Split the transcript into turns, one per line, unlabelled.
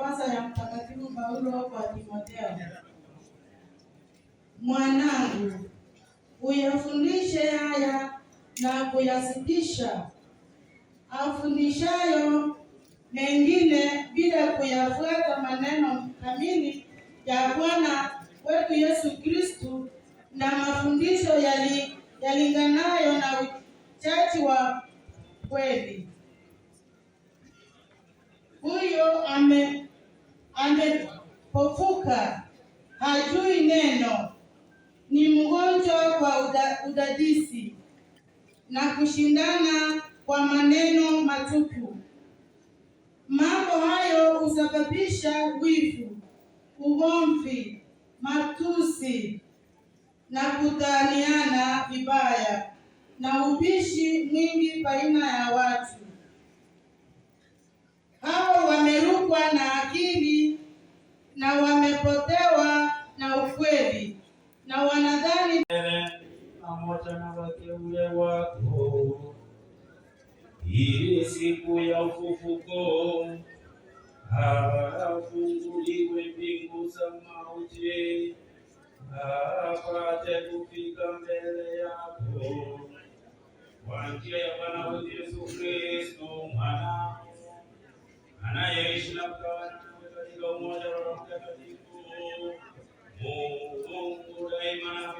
kwanza ya Mtakatifu Paulo kwa Timotheo. Mwanangu, uyafundishe haya na kuyasitisha. Afundishayo mengine bila kuyafuata maneno kamili ya Bwana wetu Yesu Kristo na mafundisho yalinganayo na uchaji wa kweli. Huyo amepofuka, hajui neno, ni mgonjwa kwa udadisi na kushindana kwa maneno matupu. Mambo hayo husababisha wivu, ugomvi, matusi na kudhaniana vibaya na ubishi mwingi baina ya watu. Hao wamerukwa na akili na wamepotewa na ukweli, na wanadhani
pamoja na wateule wako ili siku ya ufufuko afunguliwe mbingu za mauti, apate kufika mbele yako kwa njia ya Bwana wetu Yesu Kristo, mwana anayeishi na kutawala katika umoja wa Roho Mtakatifu, Mungu daima na